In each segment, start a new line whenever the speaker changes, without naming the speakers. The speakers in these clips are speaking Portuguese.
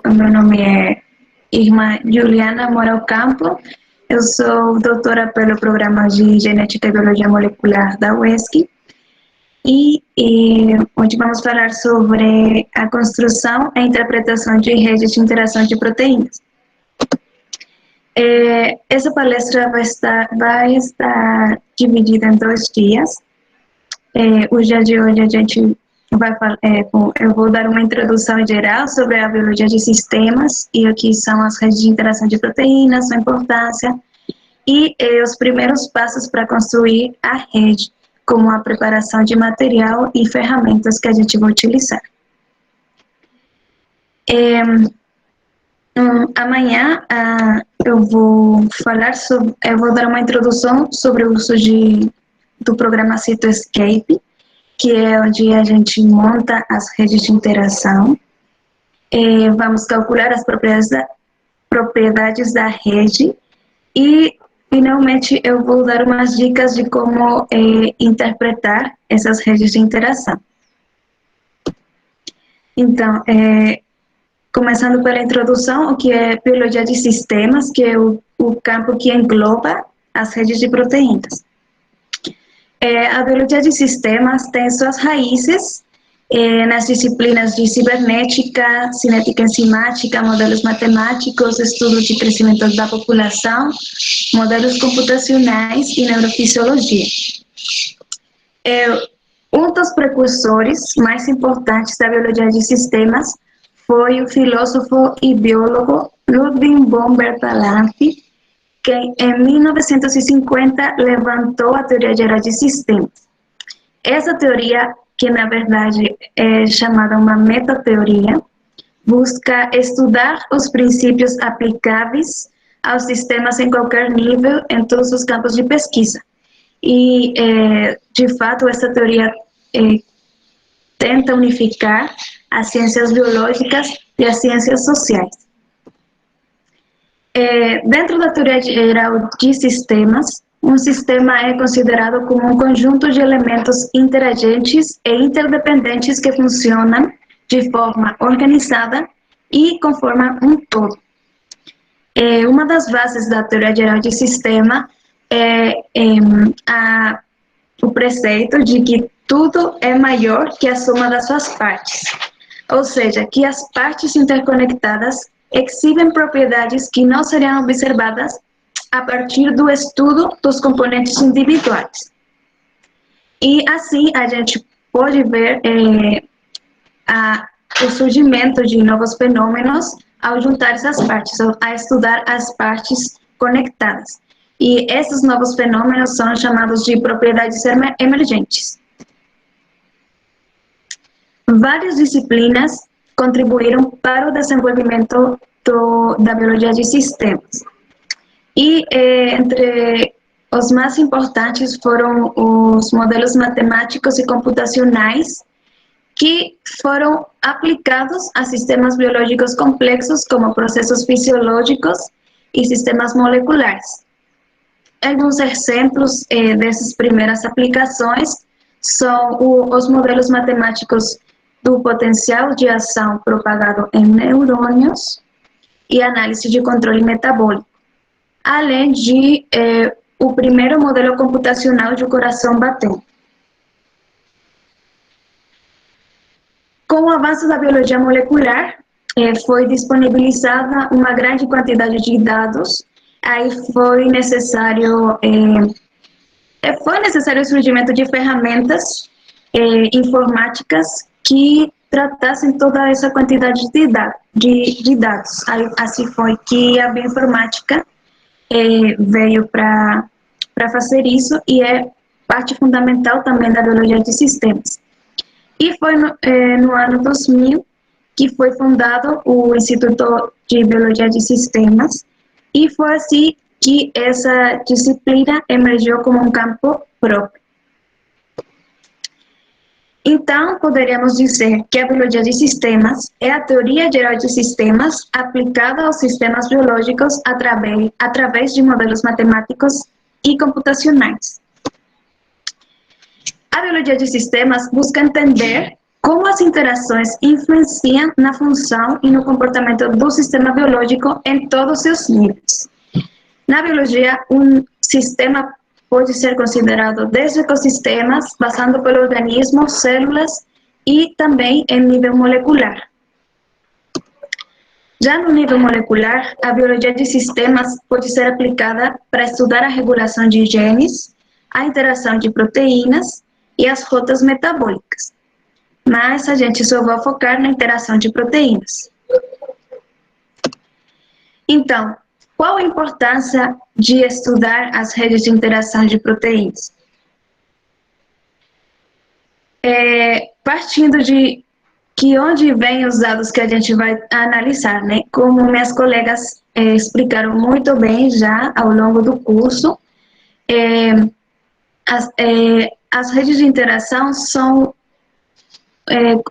O meu nome é Irma Juliana Moral Campo. Eu sou doutora pelo programa de Genética e Biologia Molecular da UESC. E onde vamos falar sobre a construção e interpretação de redes de interação de proteínas. Essa palestra vai estar dividida em 2 dias. O dia de hoje a gente eu vou dar uma introdução geral sobre a biologia de sistemas e o que são as redes de interação de proteínas, sua importância e os primeiros passos para construir a rede, como a preparação de material e ferramentas que a gente vai utilizar. Amanhã eu vou dar uma introdução sobre o uso do programa Cytoscape, que é onde a gente monta as redes de interação. Vamos calcular as propriedades da rede e, finalmente, eu vou dar umas dicas de como interpretar essas redes de interação. Então, começando pela introdução, o que é biologia de sistemas, que é o campo que engloba as redes de proteínas. A biologia de sistemas tem suas raízes nas disciplinas de cibernética, cinética enzimática, modelos matemáticos, estudos de crescimento da população, modelos computacionais e neurofisiologia. Um dos precursores mais importantes da biologia de sistemas foi o filósofo e biólogo Ludwig von Bertalanffy, que em 1950 levantou a teoria geral de sistemas. Essa teoria, que na verdade é chamada uma metateoria, busca estudar os princípios aplicáveis aos sistemas em qualquer nível, em todos os campos de pesquisa. E, de fato, essa teoria tenta unificar as ciências biológicas e as ciências sociais. Dentro da teoria geral de sistemas, um sistema é considerado como um conjunto de elementos interagentes e interdependentes que funcionam de forma organizada e conformam um todo. Uma das bases da teoria geral de sistema é o preceito de que tudo é maior que a soma das suas partes, ou seja, que as partes interconectadas exibem propriedades que não seriam observadas a partir do estudo dos componentes individuais. E assim a gente pode ver o surgimento de novos fenômenos ao juntar essas partes, a estudar as partes conectadas. E esses novos fenômenos são chamados de propriedades emergentes. Várias disciplinas contribuíram para o desenvolvimento da biologia de sistemas. E entre os mais importantes foram os modelos matemáticos e computacionais, que foram aplicados a sistemas biológicos complexos, como processos fisiológicos e sistemas moleculares. Alguns exemplos dessas primeiras aplicações são os modelos matemáticos do potencial de ação propagado em neurônios e análise de controle metabólico, além de o primeiro modelo computacional de coração batente. Com o avanço da biologia molecular, foi disponibilizada uma grande quantidade de dados. Aí foi necessário o surgimento de ferramentas informáticas que tratassem toda essa quantidade de dados. Aí, assim foi que a bioinformática veio para fazer isso e é parte fundamental também da biologia de sistemas. E foi no ano 2000 que foi fundado o Instituto de Biologia de Sistemas, e foi assim que essa disciplina emergiu como um campo próprio. Então, poderíamos dizer que a biologia de sistemas é a teoria geral de sistemas aplicada aos sistemas biológicos através de modelos matemáticos e computacionais. A biologia de sistemas busca entender como as interações influenciam na função e no comportamento do sistema biológico em todos seus níveis. Na biologia, um sistema pode ser considerado desde ecossistemas, passando pelo organismo, células e também em nível molecular. Já no nível molecular, a biologia de sistemas pode ser aplicada para estudar a regulação de genes, a interação de proteínas e as rotas metabólicas. Mas a gente só vai focar na interação de proteínas. Então, qual a importância de estudar as redes de interação de proteínas? Partindo de que onde vêm os dados que a gente vai analisar, né? Como minhas colegas explicaram muito bem já ao longo do curso, as redes de interação são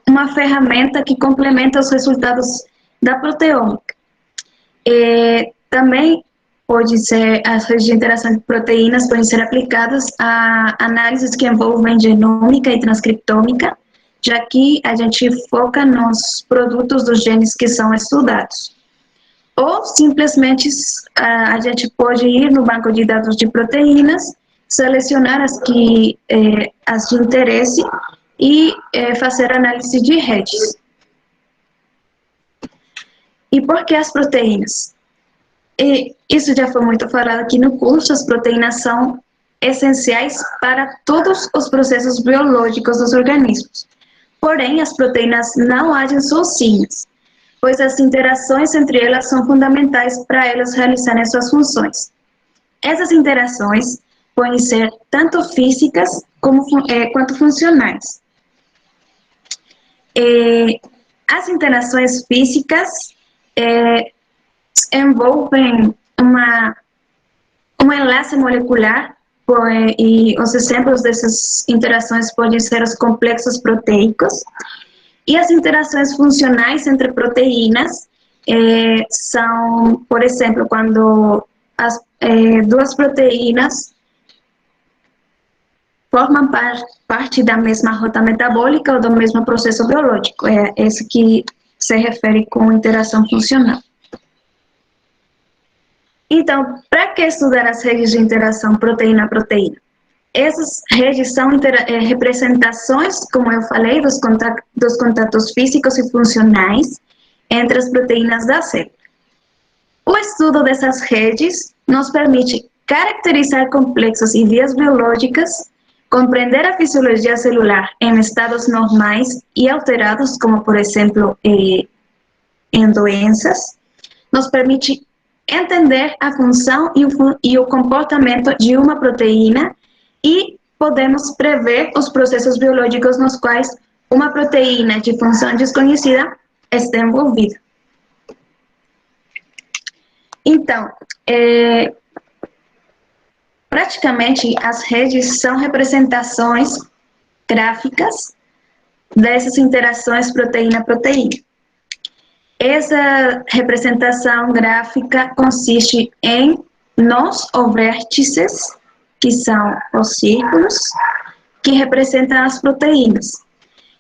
uma ferramenta que complementa os resultados da proteômica. Também as redes de interação de proteínas podem ser aplicadas a análises que envolvem genômica e transcriptômica, já que a gente foca nos produtos dos genes que são estudados. Ou simplesmente a gente pode ir no banco de dados de proteínas, selecionar as de interesse e fazer análise de redes. E por que as proteínas? Isso já foi muito falado aqui no curso, as proteínas são essenciais para todos os processos biológicos dos organismos. Porém, as proteínas não agem sozinhas, pois as interações entre elas são fundamentais para elas realizarem suas funções. Essas interações podem ser tanto físicas quanto funcionais. As interações físicas envolvem um enlace molecular, e os exemplos dessas interações podem ser os complexos proteicos. E as interações funcionais entre proteínas são, por exemplo, quando as duas proteínas formam parte da mesma rota metabólica ou do mesmo processo biológico. É esse que se refere com interação funcional. Então, para que estudar as redes de interação proteína-proteína? Essas redes são representações, como eu falei, dos contatos físicos e funcionais entre as proteínas da célula. O estudo dessas redes nos permite caracterizar complexos e vias biológicas, compreender a fisiologia celular em estados normais e alterados, como, por exemplo, em doenças, nos permite entender a função e o comportamento de uma proteína e podemos prever os processos biológicos nos quais uma proteína de função desconhecida está envolvida. Então, praticamente as redes são representações gráficas dessas interações proteína-proteína. Essa representação gráfica consiste em nós ou vértices, que são os círculos, que representam as proteínas.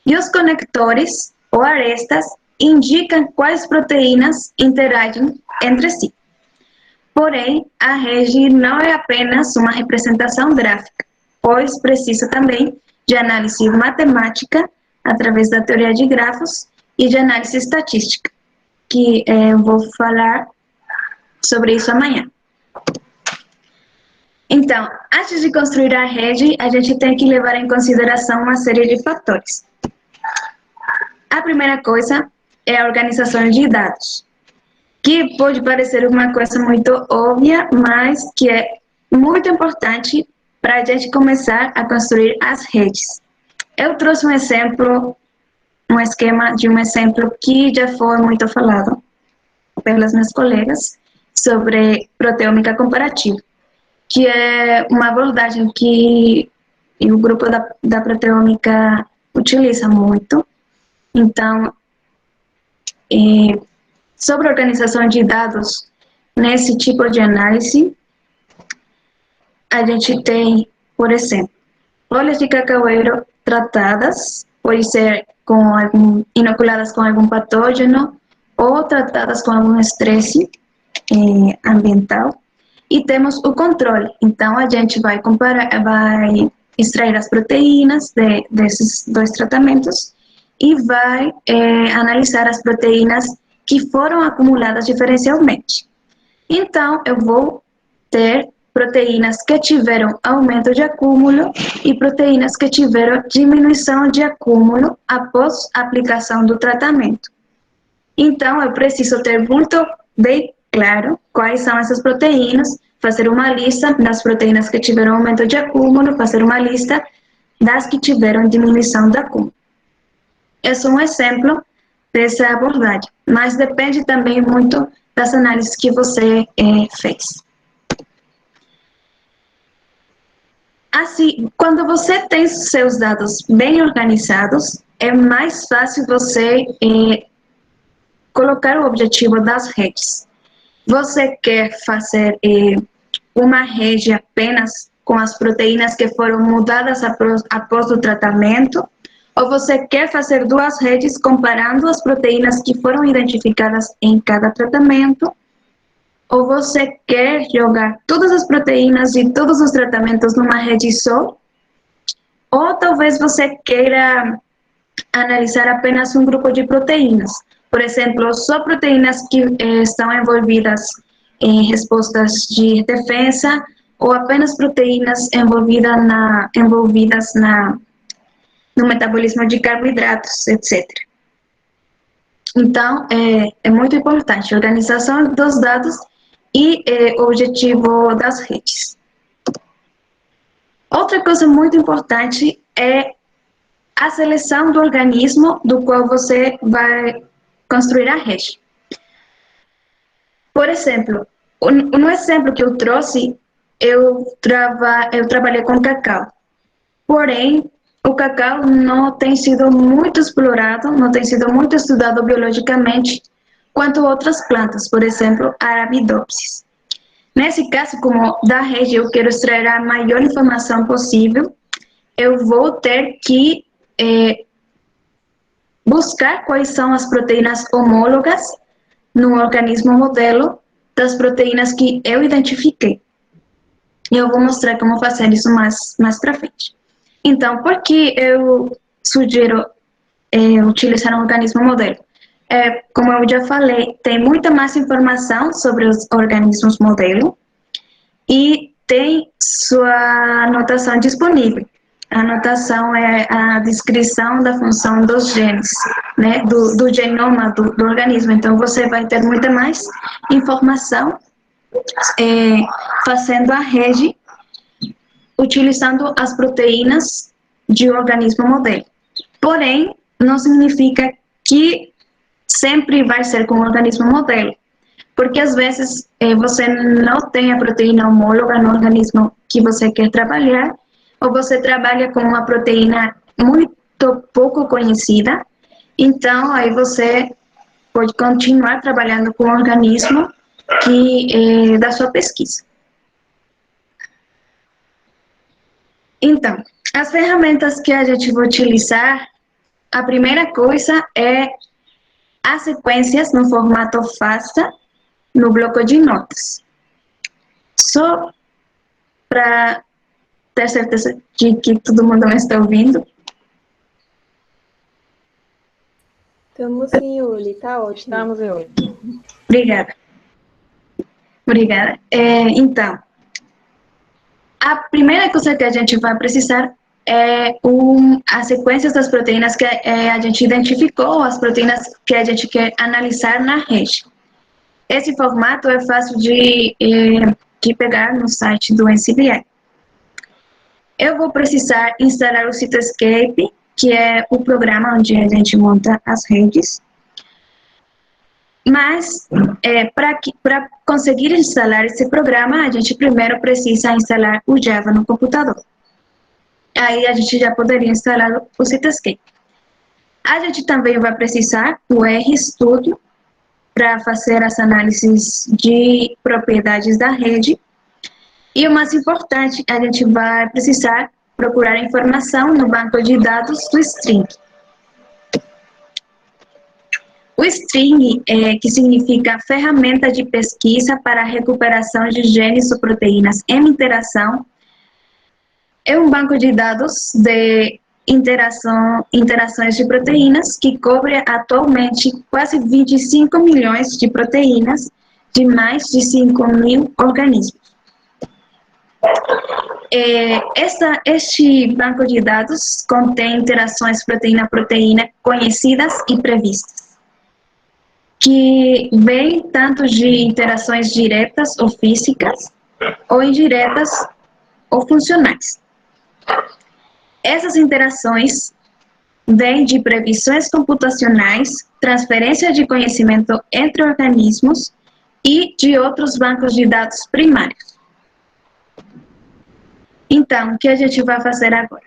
E os conectores, ou arestas, indicam quais proteínas interagem entre si. Porém, a rede não é apenas uma representação gráfica, pois precisa também de análise matemática, através da teoria de grafos, e de análise estatística, que eu vou falar sobre isso amanhã. Então, antes de construir a rede, a gente tem que levar em consideração uma série de fatores. A primeira coisa é a organização de dados, que pode parecer uma coisa muito óbvia, mas que é muito importante para a gente começar a construir as redes. Eu trouxe um esquema de um exemplo que já foi muito falado pelas minhas colegas sobre proteômica comparativa, que é uma abordagem que o grupo da proteômica utiliza muito. Então, sobre a organização de dados nesse tipo de análise, a gente tem, por exemplo, folhas de cacaueiro tratadas, pode ser inoculadas com algum patógeno ou tratadas com algum estresse ambiental. E temos o controle. Então, a gente vai extrair as proteínas desses dois tratamentos e vai analisar as proteínas que foram acumuladas diferencialmente. Então, eu vou ter proteínas que tiveram aumento de acúmulo e proteínas que tiveram diminuição de acúmulo após a aplicação do tratamento. Então, eu preciso ter muito bem claro quais são essas proteínas, fazer uma lista das proteínas que tiveram aumento de acúmulo, fazer uma lista das que tiveram diminuição de acúmulo. Esse é um exemplo dessa abordagem, mas depende também muito das análises que você fez. Assim, quando você tem seus dados bem organizados, é mais fácil você colocar o objetivo das redes. Você quer fazer uma rede apenas com as proteínas que foram mudadas após o tratamento, ou você quer fazer duas redes comparando as proteínas que foram identificadas em cada tratamento, ou você quer jogar todas as proteínas e todos os tratamentos numa rede só, ou talvez você queira analisar apenas um grupo de proteínas. Por exemplo, só proteínas que estão envolvidas em respostas de defesa, ou apenas proteínas envolvidas no metabolismo de carboidratos, etc. Então, é muito importante a organização dos dados e o objetivo das redes. Outra coisa muito importante é a seleção do organismo do qual você vai construir a rede. Por exemplo, no exemplo que eu trouxe, eu trabalhei com cacau. Porém, o cacau não tem sido muito explorado, não tem sido muito estudado biologicamente quanto outras plantas, por exemplo, Arabidopsis. Nesse caso, como da rede eu quero extrair a maior informação possível, eu vou ter que buscar quais são as proteínas homólogas no organismo modelo das proteínas que eu identifiquei. E eu vou mostrar como fazer isso mais para frente. Então, por que eu sugiro utilizar um organismo modelo? Como eu já falei, tem muita mais informação sobre os organismos modelo e tem sua anotação disponível. A anotação é a descrição da função dos genes, né, do genoma do organismo. Então, você vai ter muita mais informação fazendo a rede utilizando as proteínas de um organismo modelo. Porém, não significa que sempre vai ser com o organismo modelo, porque às vezes você não tem a proteína homóloga no organismo que você quer trabalhar, ou você trabalha com uma proteína muito pouco conhecida, então aí você pode continuar trabalhando com o organismo da sua pesquisa. Então, as ferramentas que a gente vai utilizar, a primeira coisa é as sequências no formato FASTA no bloco de notas. Só para ter certeza de que todo mundo me está ouvindo.
Estamos sim, Uli, tá ótimo.
Estamos, Uli.
Obrigada. Então, a primeira coisa que a gente vai precisar é as sequências das proteínas que a gente identificou, as proteínas que a gente quer analisar na rede. Esse formato é fácil de pegar no site do NCBI. Eu vou precisar instalar o Cytoscape, que é o programa onde a gente monta as redes. Mas, para conseguir instalar esse programa, a gente primeiro precisa instalar o Java no computador. Aí a gente já poderia instalar o Cytoscape. A gente também vai precisar do RStudio para fazer as análises de propriedades da rede. E o mais importante, a gente vai precisar procurar informação no banco de dados do string. O string, que significa ferramenta de pesquisa para a recuperação de genes ou proteínas em interação, é um banco de dados de interações de proteínas que cobre atualmente quase 25 milhões de proteínas de mais de 5.000 organismos. Este banco de dados contém interações proteína-proteína conhecidas e previstas, que vêm tanto de interações diretas ou físicas, ou indiretas ou funcionais. Essas interações vêm de previsões computacionais, transferência de conhecimento entre organismos e de outros bancos de dados primários. Então, o que a gente vai fazer agora?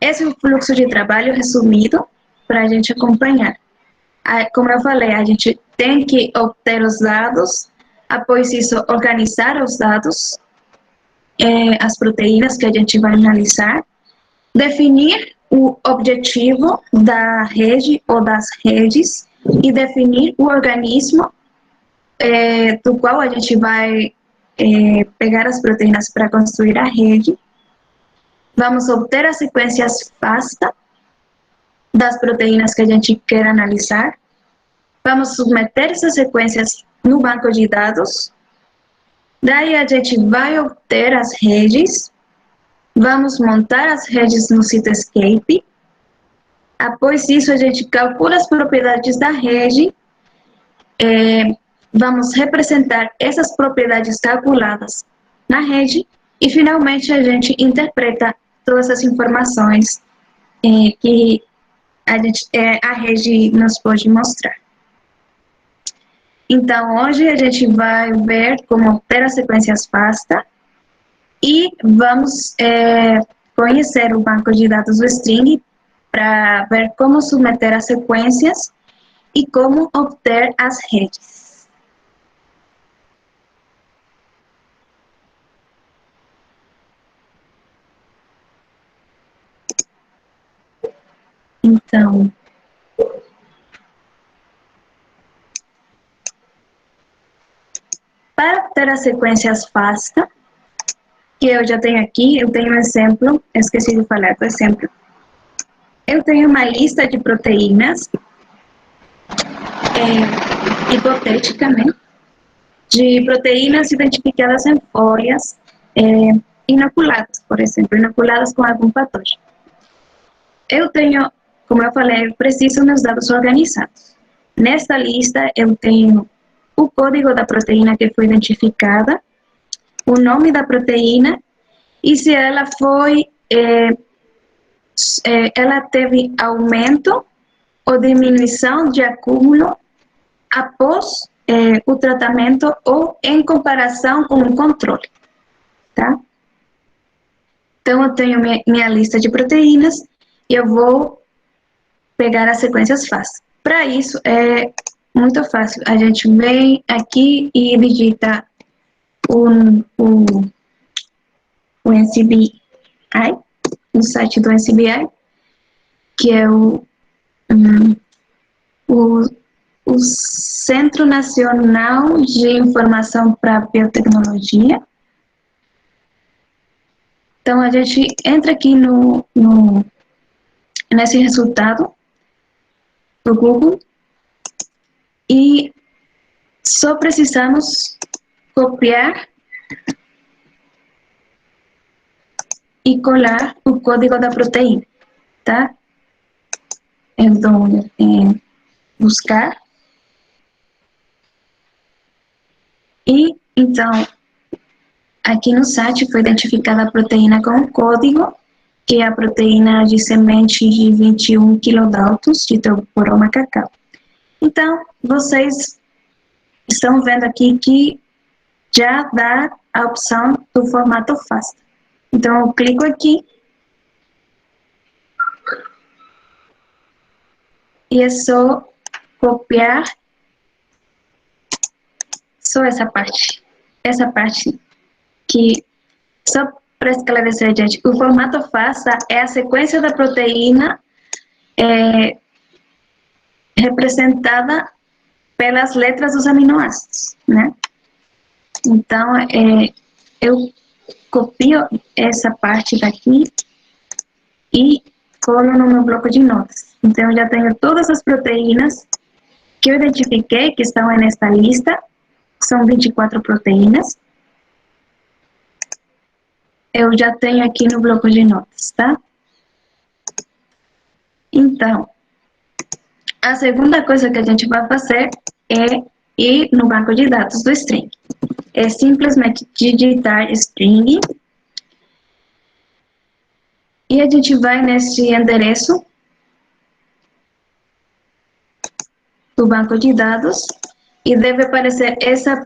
Esse é o fluxo de trabalho resumido para a gente acompanhar. Como eu falei, a gente tem que obter os dados, após isso organizar os dados, as proteínas que a gente vai analisar, definir o objetivo da rede ou das redes e definir o organismo do qual a gente vai pegar as proteínas para construir a rede. Vamos obter as sequências FASTA das proteínas que a gente quer analisar. Vamos submeter essas sequências no banco de dados. Daí a gente vai obter as redes. Vamos montar as redes no Cytoscape. Após isso, a gente calcula as propriedades da rede. Vamos representar essas propriedades calculadas na rede. E, finalmente, a gente interpreta todas as informações que a rede nos pode mostrar. Então, hoje a gente vai ver como obter as sequências FASTA e vamos conhecer o banco de dados do string para ver como submeter as sequências e como obter as redes. Então, para obter as sequências FASTA, que eu já tenho aqui, eu tenho um exemplo, eu esqueci de falar do exemplo. Eu tenho uma lista de proteínas, hipoteticamente, de proteínas identificadas em folhas inoculadas, por exemplo, inoculadas com algum patógeno. Eu tenho, como eu falei, eu preciso meus dados organizados. Nesta lista eu tenho o código da proteína que foi identificada, o nome da proteína e se ela foi, ela teve aumento ou diminuição de acúmulo após o tratamento ou em comparação com o controle, tá? Então, eu tenho minha lista de proteínas e eu vou pegar as sequências FASTA. Para isso, é muito fácil. A gente vem aqui e digita o NCBI, no site do NCBI, que é o Centro Nacional de Informação para Biotecnologia. Então, a gente entra aqui nesse resultado do Google e só precisamos copiar e colar o código da proteína, tá? Então, buscar. E, então, aqui no site foi identificada a proteína com o código, que é a proteína de semente de 21 kilodaltons de Toporoma cacau. Então, vocês estão vendo aqui que já dá a opção do formato FASTA. Então, eu clico aqui e é só copiar só essa parte que, só para esclarecer, gente, o formato FASTA é a sequência da proteína representada pelas letras dos aminoácidos, né? Então, eu copio essa parte daqui e colo no meu bloco de notas. Então, eu já tenho todas as proteínas que eu identifiquei que estão nesta lista. São 24 proteínas. Eu já tenho aqui no bloco de notas, tá? Então, a segunda coisa que a gente vai fazer é ir no banco de dados do string. É simplesmente digitar string e a gente vai nesse endereço do banco de dados e deve aparecer essa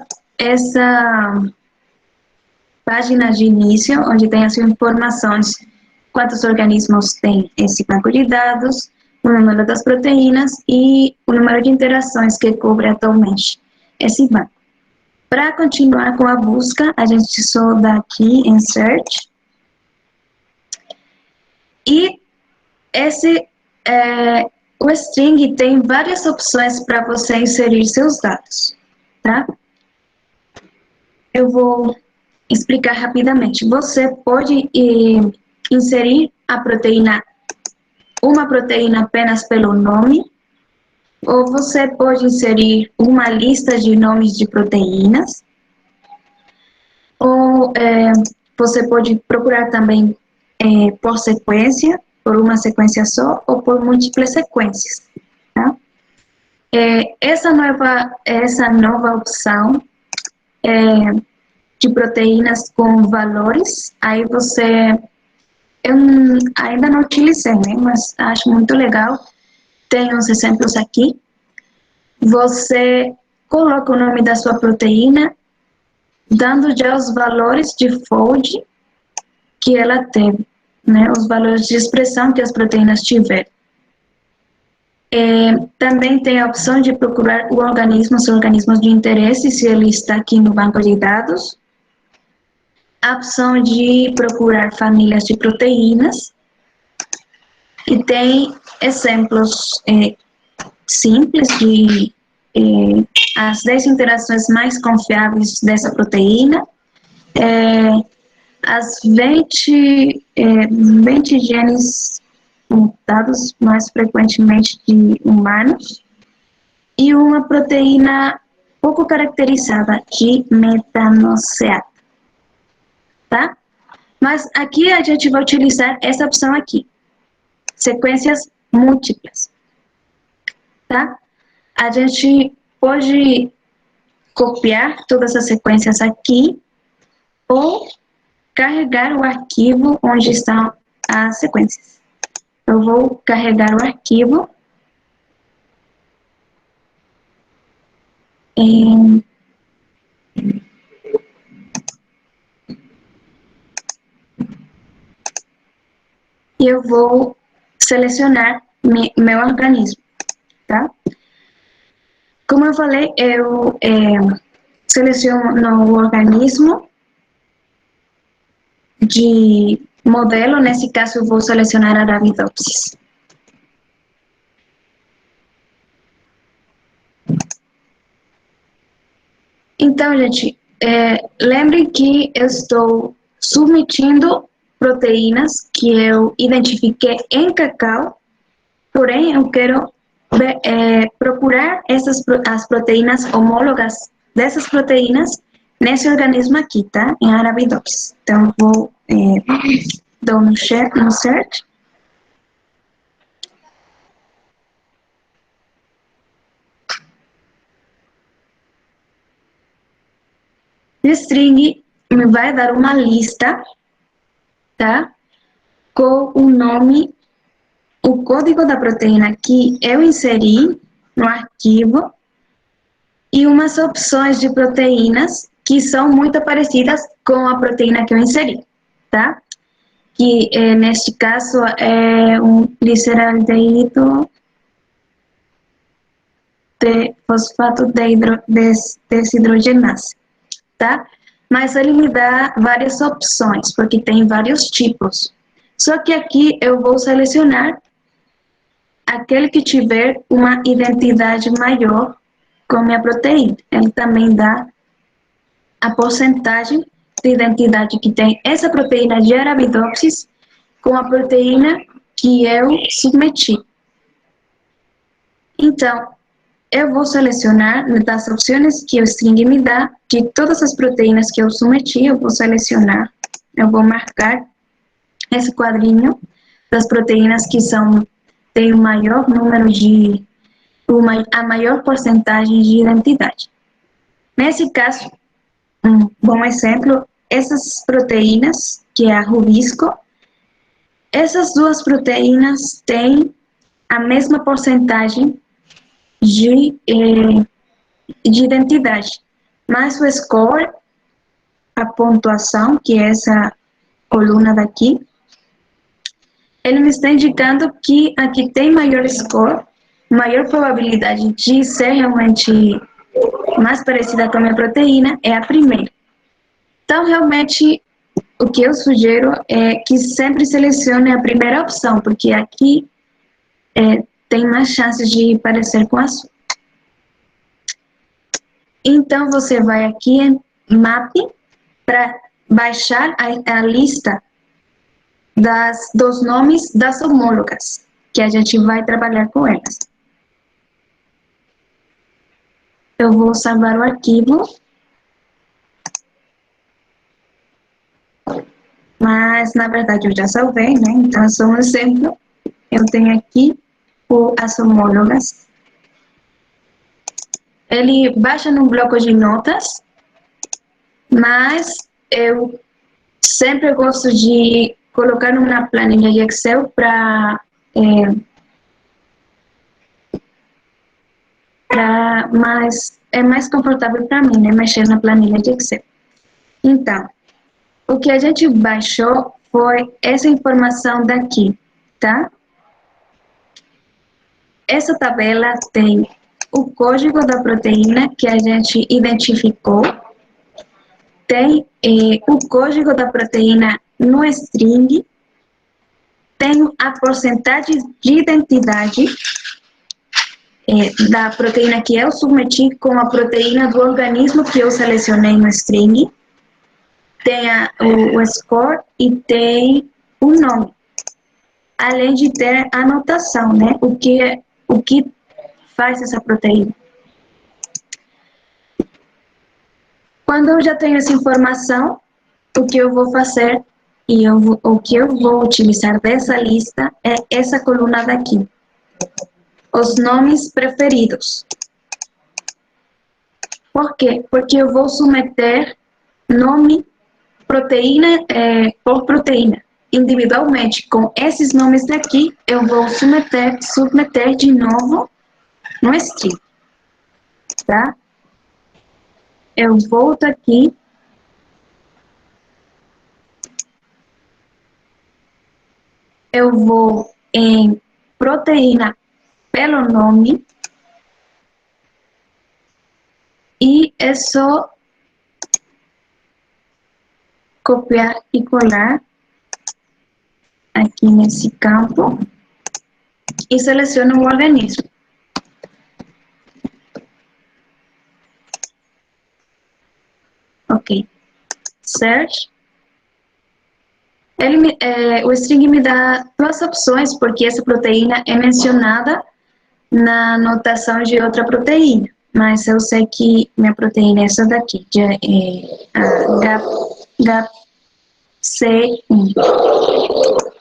página de início, onde tem as informações, quantos organismos tem esse banco de dados, o número das proteínas e o número de interações que cobre atualmente esse banco. Para continuar com a busca, a gente só dá aqui em Search. E o string tem várias opções para você inserir seus dados, tá? Eu vou explicar rapidamente. Você pode inserir uma proteína apenas pelo nome, ou você pode inserir uma lista de nomes de proteínas, ou você pode procurar também por sequência, por uma sequência só, ou por múltiplas sequências, tá? Essa nova opção de proteínas com valores, aí eu ainda não utilizei, né, mas acho muito legal. Tem uns exemplos aqui. Você coloca o nome da sua proteína, dando já os valores de fold que ela teve, né, os valores de expressão que as proteínas tiverem. Também tem a opção de procurar os organismos de interesse, se ele está aqui no banco de dados. A opção de procurar famílias de proteínas. E tem exemplos simples de as 10 interações mais confiáveis dessa proteína, as 20 genes mutados mais frequentemente de humanos e uma proteína pouco caracterizada de metanoceato, tá? Mas aqui a gente vai utilizar essa opção aqui, sequências múltiplas, tá? A gente pode copiar todas as sequências aqui ou carregar o arquivo onde estão as sequências. Eu vou carregar o arquivo e eu vou selecionar meu organismo, tá? Como eu falei, eu seleciono o organismo de modelo, nesse caso eu vou selecionar Arabidopsis. Então, gente, lembrem que eu estou submetindo proteínas que eu identifiquei em cacau, porém eu quero procurar as proteínas homólogas dessas proteínas nesse organismo aqui, tá? Em Arabidopsis. Então, eu vou dou no search. O string me vai dar uma lista, tá? Com o nome, o código da proteína que eu inseri no arquivo e umas opções de proteínas que são muito parecidas com a proteína que eu inseri, tá? Que neste caso é um gliceraldeído de fosfato desidrogenase, tá? Mas ele me dá várias opções, porque tem vários tipos. Só que aqui eu vou selecionar aquele que tiver uma identidade maior com a minha proteína. Ele também dá a porcentagem de identidade que tem essa proteína de Arabidopsis com a proteína que eu submeti. Então, eu vou selecionar das opções que o string me dá, de todas as proteínas que eu submeti, eu vou selecionar, eu vou marcar esse quadrinho das proteínas que têm o maior número a maior porcentagem de identidade. Nesse caso, um bom exemplo, essas proteínas, que é a Rubisco, essas duas proteínas têm a mesma porcentagem de identidade, mas o score, a pontuação, que é essa coluna daqui, ele me está indicando que a que tem maior score, maior probabilidade de ser realmente mais parecida com a minha proteína, é a primeira. Então, realmente, o que eu sugiro é que sempre selecione a primeira opção, porque aqui tem mais chances de parecer com a sua. Então, você vai aqui em Map para baixar a lista dos nomes das homólogas, que a gente vai trabalhar com elas. Eu vou salvar o arquivo. Mas, na verdade, eu já salvei, né? Então, é só um exemplo. Eu tenho aqui as homólogas. Ele baixa num bloco de notas, mas eu sempre gosto de colocar numa planilha de Excel para é mais confortável para mim, né? Mexer na planilha de Excel. Então, o que a gente baixou foi essa informação daqui, tá? Essa tabela tem o código da proteína que a gente identificou, tem o código da proteína no string, tem a porcentagem de identidade da proteína que eu submeti com a proteína do organismo que eu selecionei no string, tem o score e tem o nome, além de ter a anotação, né? O que faz essa proteína. Quando eu já tenho essa informação, o que eu vou fazer o que eu vou utilizar dessa lista é essa coluna daqui. Os nomes preferidos. Por quê? Porque eu vou submeter nome proteína por proteína. Individualmente, com esses nomes daqui, eu vou submeter de novo no string. Tá? Eu volto aqui. Eu vou em proteína pelo nome. E é só copiar e colar aqui nesse campo e seleciono o organismo. Ok. Search. O string me dá duas opções, porque essa proteína é mencionada na notação de outra proteína. Mas eu sei que minha proteína é essa daqui, a HC1.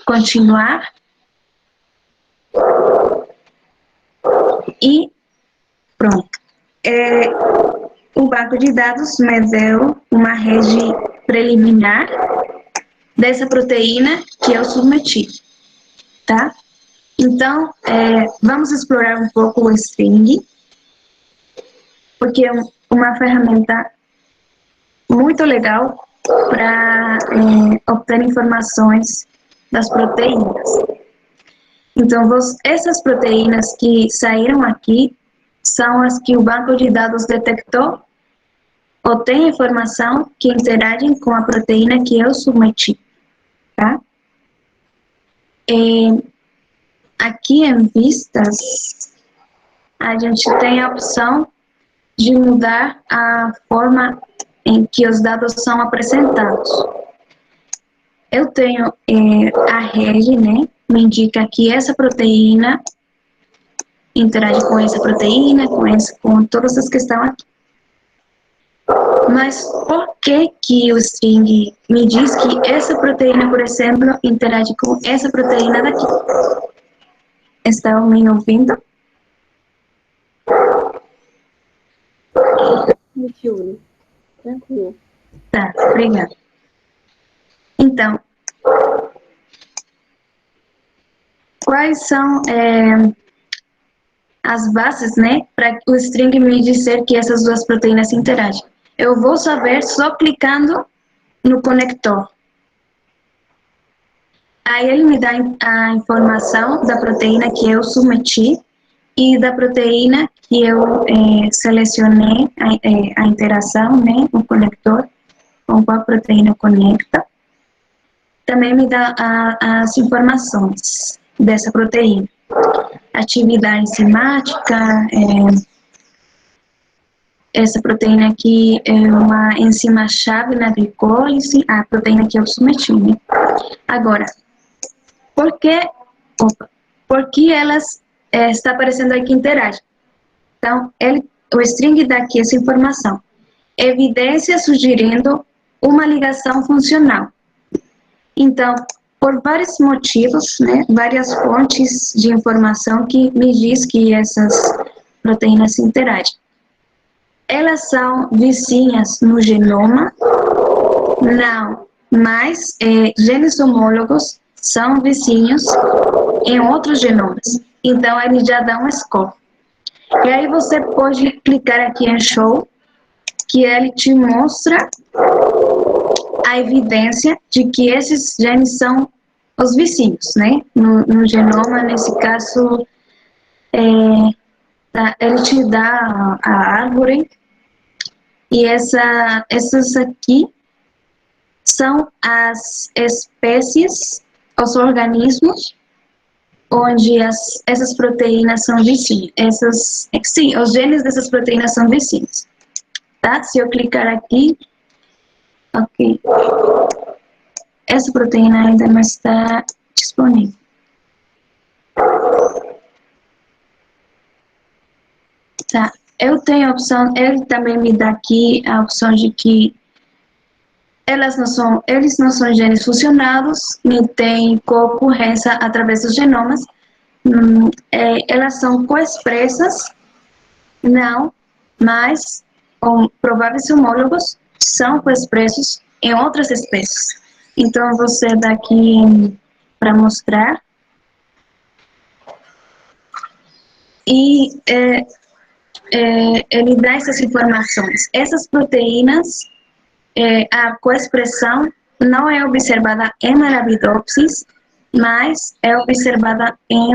Continuar. E pronto. O banco de dados me deu uma rede preliminar dessa proteína que eu submeti, tá? Então, vamos explorar um pouco o string, porque é uma ferramenta muito legal para obter informações das proteínas. Então, essas proteínas que saíram aqui são as que o banco de dados detectou ou tem informação que interagem com a proteína que eu submeti, tá? aqui em vistas, a gente tem a opção de mudar a forma em que os dados são apresentados. Eu tenho a rede, né? Me indica que essa proteína interage com essa proteína, com todas as que estão aqui. Mas por que o string me diz que essa proteína, por exemplo, interage com essa proteína daqui? Estão me ouvindo?
Júlio, tranquilo.
Tá, obrigada. Então, quais são as bases, né, para o string me dizer que essas duas proteínas interagem? Eu vou saber só clicando no conector. Aí ele me dá a informação da proteína que eu submeti e da proteína que eu selecionei a interação, né, o conector, com qual proteína conecta. Também me dá as informações dessa proteína. Atividade enzimática, essa proteína aqui é uma enzima-chave na glicólise, a proteína que eu submeti, né? Agora, por que elas está aparecendo aqui interage? Então, o string dá aqui essa informação. Evidência sugerindo uma ligação funcional. Então, por vários motivos, né, várias fontes de informação que me diz que essas proteínas interagem. Elas são vizinhas no genoma? Não, mas genes homólogos são vizinhos em outros genomas. Então, ele já dá um score. E aí você pode clicar aqui em Show, que ele te mostra a evidência de que esses genes são os vizinhos, né? No genoma, nesse caso, ele te dá a árvore, e essas aqui são as espécies, os organismos, onde essas proteínas são vizinhas. Sim, os genes dessas proteínas são vizinhos. Tá? Se eu clicar aqui, ok. Essa proteína ainda não está disponível. Tá. Eu tenho a opção, ele também me dá aqui a opção de que eles não são genes fusionados, nem têm co-ocorrência através dos genomas. Elas são coexpressas, não, mas prováveis homólogos são coexpressos em outras espécies. Então, você dá aqui para mostrar. E ele dá essas informações. Essas proteínas, a coexpressão não é observada em Arabidopsis, mas é observada em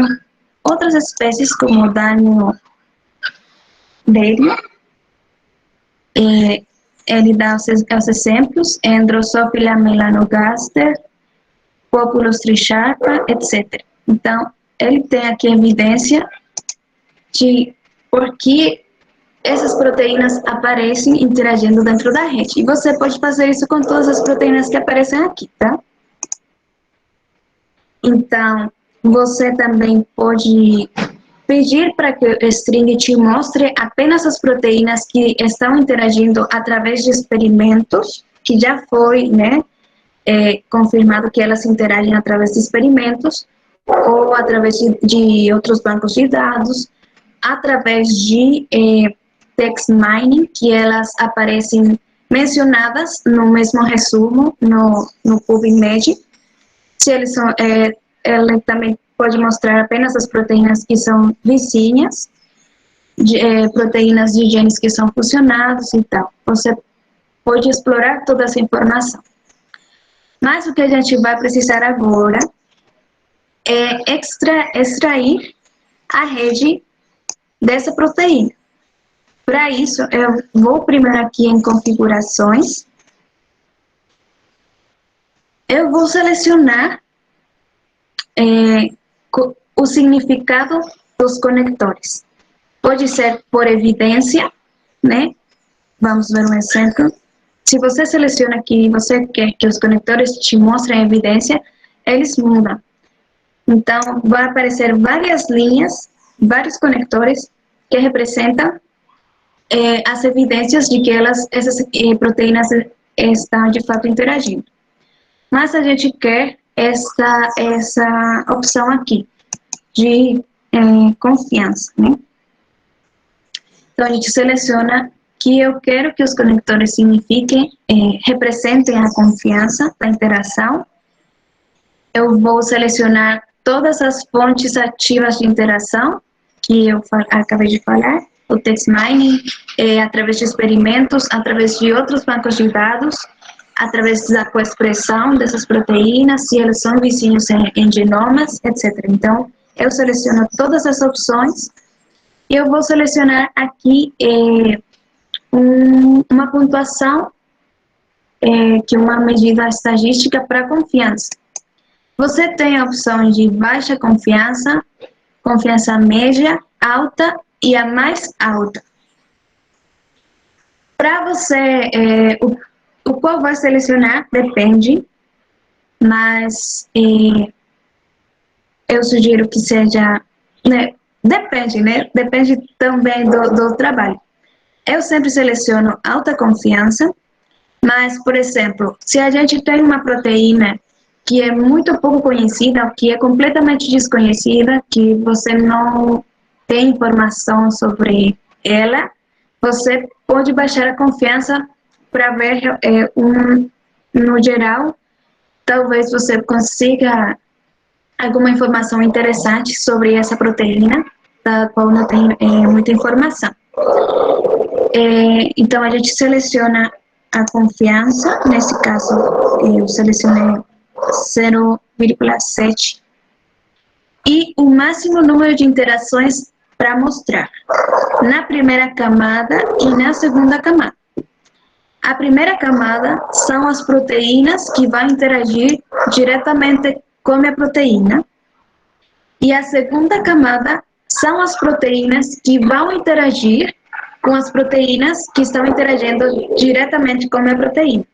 outras espécies, como o Danio dele. Ele dá os exemplos, Drosophila melanogaster, Populus tricharpa, etc. Então, ele tem aqui evidência de por que essas proteínas aparecem interagindo dentro da rede. E você pode fazer isso com todas as proteínas que aparecem aqui, tá? Então, você também pode pedir para que o string te mostre apenas as proteínas que estão interagindo através de experimentos, que já foi, né, confirmado que elas interagem através de experimentos, ou através de outros bancos de dados, através de text mining, que elas aparecem mencionadas no mesmo resumo, no PubMed. Se eles são, ele também pode mostrar apenas as proteínas que são vizinhas, proteínas de genes que são fusionados e tal. Você pode explorar toda essa informação. Mas o que a gente vai precisar agora é extrair a rede dessa proteína. Para isso, eu vou primeiro aqui em configurações. Eu vou selecionar o significado dos conectores. Pode ser por evidência, né? Vamos ver um exemplo. Se você seleciona aqui e você quer que os conectores te mostrem evidência, eles mudam. Então, vai aparecer várias linhas, vários conectores que representam as evidências de que essas proteínas estão de fato interagindo. Mas a gente quer essa opção aqui, de confiança, né? Então, a gente seleciona que eu quero que os conectores signifiquem, representem a confiança, a interação. Eu vou selecionar todas as fontes ativas de interação, que eu acabei de falar, o text mining, através de experimentos, através de outros bancos de dados, através da coexpressão dessas proteínas, se elas são vizinhos em genomas, etc. Então, eu seleciono todas as opções e eu vou selecionar aqui uma pontuação, que é uma medida estatística para confiança. Você tem a opção de baixa confiança, confiança média, alta e a mais alta. Para você, o qual vai selecionar depende, mas eu sugiro que seja, né, depende, né? Depende também do trabalho. Eu sempre seleciono alta confiança, mas, por exemplo, se a gente tem uma proteína que é muito pouco conhecida, que é completamente desconhecida, que você não tem informação sobre ela, você pode baixar a confiança para ver, no geral, talvez você consiga alguma informação interessante sobre essa proteína, da qual não tem muita informação. Então, a gente seleciona a confiança, nesse caso, eu selecionei 0,7 e o máximo número de interações para mostrar na primeira camada e na segunda camada. A primeira camada são as proteínas que vão interagir diretamente com a proteína e a segunda camada são as proteínas que vão interagir com as proteínas que estão interagindo diretamente com a proteína.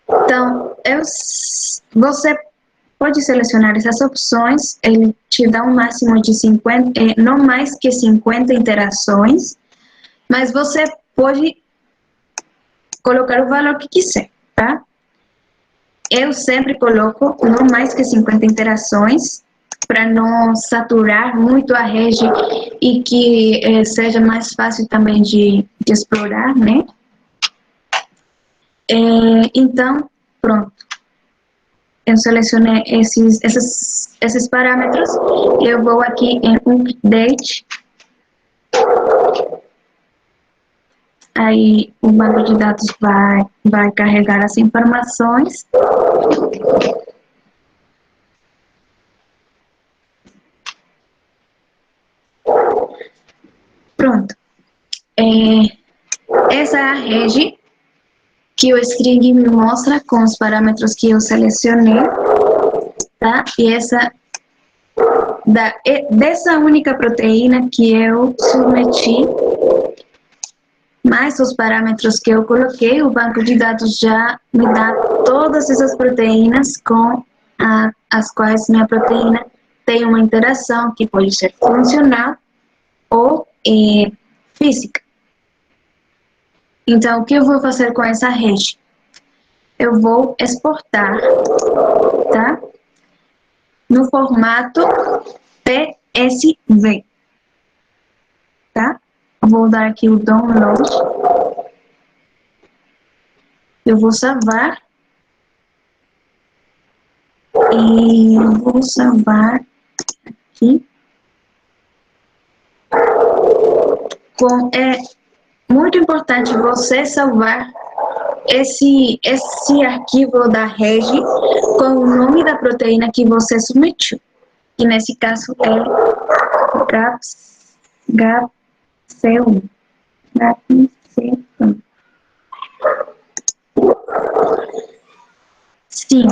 Então, você pode selecionar essas opções, ele te dá um máximo de 50, não mais que 50 interações, mas você pode colocar o valor que quiser, tá? Eu sempre coloco não mais que 50 interações, para não saturar muito a rede e que seja mais fácil também de explorar, né? Então, pronto. Eu selecionei esses parâmetros. Eu vou aqui em Update. Aí o banco de dados vai carregar as informações. Pronto. Essa é a rede que o string me mostra com os parâmetros que eu selecionei, tá? E dessa única proteína que eu submeti, mais os parâmetros que eu coloquei, o banco de dados já me dá todas essas proteínas com as quais minha proteína tem uma interação que pode ser funcional ou física. Então, o que eu vou fazer com essa rede? Eu vou exportar, tá? No formato PSV, tá? Vou dar aqui o download. Eu vou salvar. E eu vou salvar aqui. É muito importante você salvar esse arquivo da rede com o nome da proteína que você submetiu. Que nesse caso é GAPC1. Sim.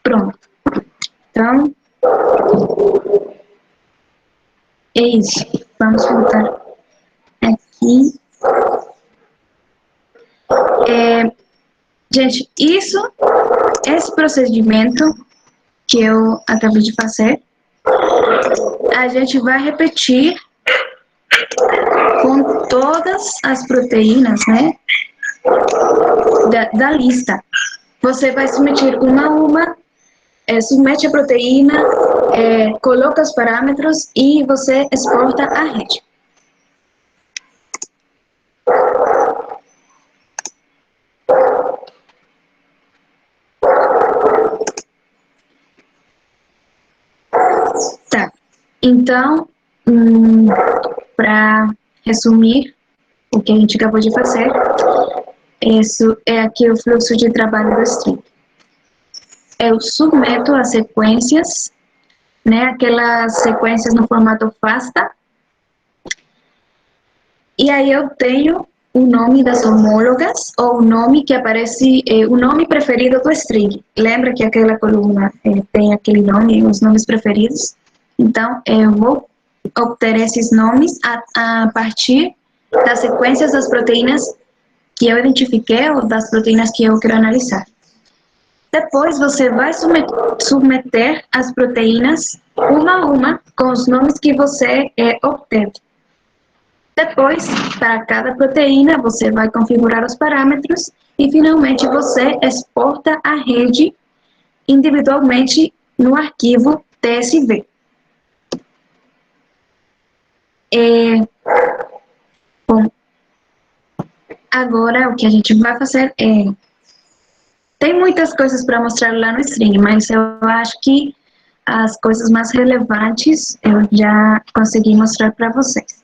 Pronto. Então, é isso. Vamos voltar aqui. Gente, esse procedimento que eu acabei de fazer, a gente vai repetir com todas as proteínas, né, da lista. Você vai submeter uma a uma, submete a proteína, coloca os parâmetros e você exporta a rede. Tá. Então, para resumir o que a gente acabou de fazer, isso é aqui o fluxo de trabalho do string. Eu submeto as sequências, né, aquelas sequências no formato FASTA, e aí eu tenho o nome das homólogas, ou o nome que aparece, o nome preferido do string. Lembra que aquela coluna tem aquele nome, os nomes preferidos? Então, eu vou obter esses nomes a partir das sequências das proteínas que eu identifiquei, ou das proteínas que eu quero analisar. Depois, você vai submeter as proteínas uma a uma com os nomes que você obteve. Depois, para cada proteína, você vai configurar os parâmetros e, finalmente, você exporta a rede individualmente no arquivo TSV. Bom, agora o que a gente vai fazer é... Tem muitas coisas para mostrar lá no string, mas eu acho que as coisas mais relevantes eu já consegui mostrar para vocês.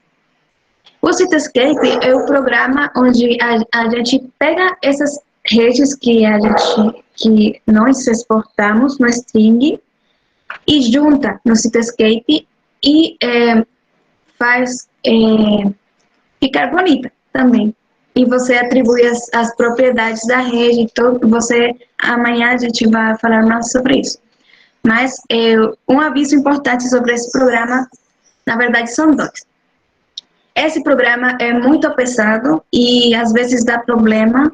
O Citascape é o programa onde a gente pega essas redes que nós exportamos no string e junta no Citascape e faz ficar bonita também. E você atribui as propriedades da rede, amanhã a gente vai falar mais sobre isso. Mas um aviso importante sobre esse programa, na verdade, são dois. Esse programa é muito pesado e às vezes dá problema.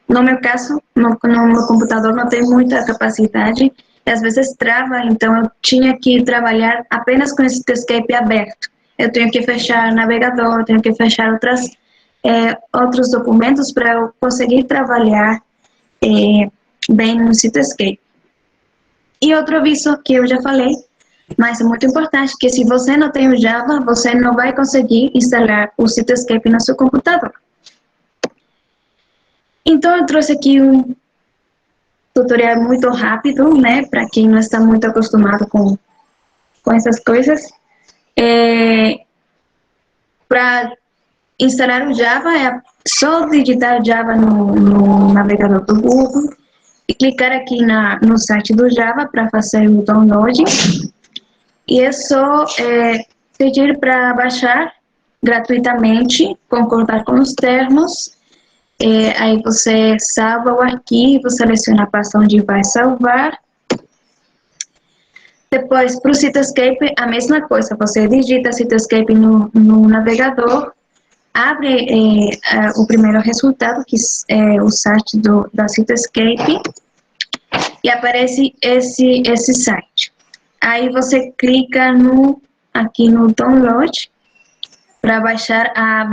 No meu caso, no meu computador não tem muita capacidade e às vezes trava, então eu tinha que trabalhar apenas com esse Citascape aberto. Eu tenho que fechar navegador, tenho que fechar outros documentos para eu conseguir trabalhar bem no Citascape. E outro aviso que eu já falei, mas é muito importante, que se você não tem o Java, você não vai conseguir instalar o Citascape no seu computador. Então, eu trouxe aqui um tutorial muito rápido, né, para quem não está muito acostumado com essas coisas. Para instalar o Java, é só digitar Java no navegador do Google e clicar aqui no site do Java para fazer o download. E é só pedir para baixar gratuitamente, concordar com os termos. Aí você salva o arquivo, seleciona a pasta onde vai salvar. Depois, para o Citascape, a mesma coisa. Você digita Citascape no navegador, abre o primeiro resultado, que é o site da Citascape, e aparece esse site. Aí você clica aqui no download para baixar a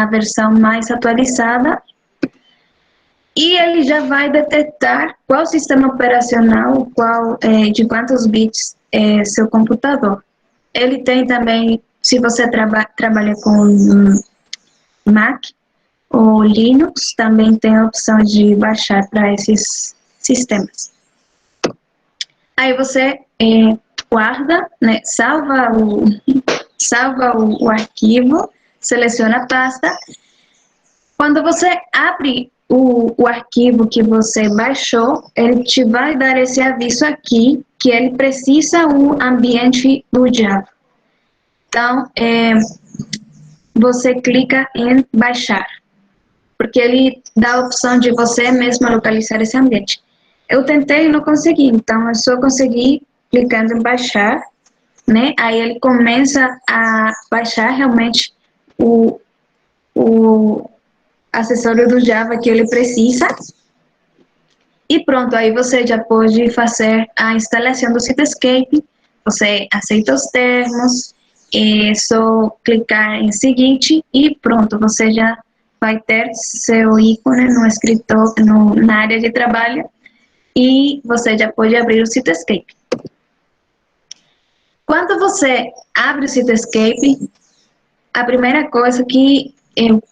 versão mais atualizada e ele já vai detectar qual sistema operacional, de quantos bits é seu computador. Ele tem também, se você trabalha com Mac ou Linux, também tem a opção de baixar para esses sistemas. Aí você guarda, né, salva o arquivo, seleciona a pasta. Quando você abre o arquivo que você baixou, ele te vai dar esse aviso aqui, que ele precisa um ambiente do Java. Então, você clica em baixar, porque ele dá a opção de você mesmo localizar esse ambiente. Eu tentei e não consegui, então eu só consegui clicando em baixar. né? Aí ele começa a baixar realmente o acessório do Java que ele precisa. E pronto, aí você já pode fazer a instalação do Cityscape. Você aceita os termos, é só clicar em seguinte e pronto, você já vai ter seu ícone no escritório, na área de trabalho, e você já pode abrir o Cityscape. Quando você abre o Cityscape, a primeira coisa que eu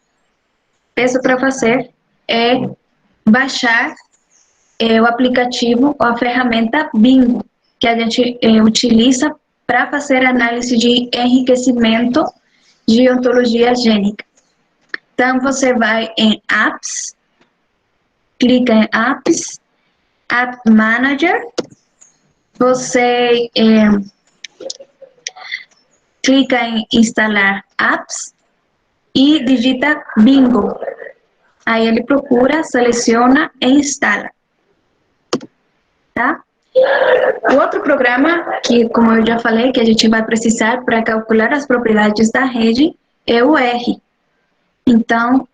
peço para fazer é baixar o aplicativo ou a ferramenta Bingo, que a gente utiliza para fazer análise de enriquecimento de ontologia gênica. Então, você vai em Apps, clica em Apps, App Manager, você clica em Instalar Apps e digita Bingo. Aí ele procura, seleciona e instala. Tá? O outro programa, que como eu já falei, que a gente vai precisar para calcular as propriedades da rede, é o R. Então,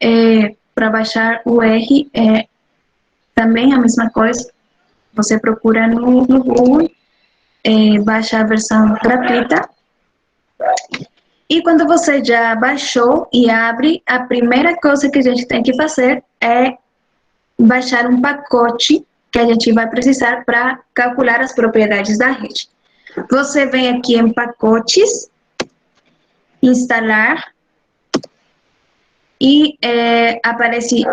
para baixar o R, é também a mesma coisa. Você procura no Google, baixa a versão gratuita. E quando você já baixou e abre, a primeira coisa que a gente tem que fazer é baixar um pacote que a gente vai precisar para calcular as propriedades da rede. Você vem aqui em pacotes, instalar, e aparece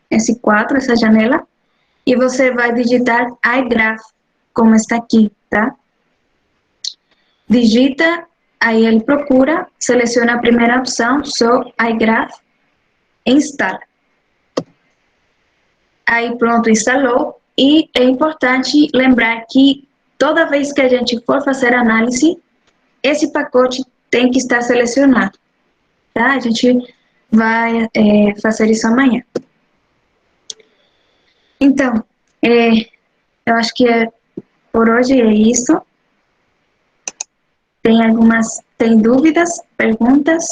esse quadro, essa janela, e você vai digitar iGraph, como está aqui, tá? Digita, aí ele procura, seleciona a primeira opção, só iGraph, e instala. Aí pronto, instalou, e é importante lembrar que toda vez que a gente for fazer análise, esse pacote tem que estar selecionado, tá? A gente vai fazer isso amanhã. Então, eu acho que por hoje é isso. Tem dúvidas, perguntas?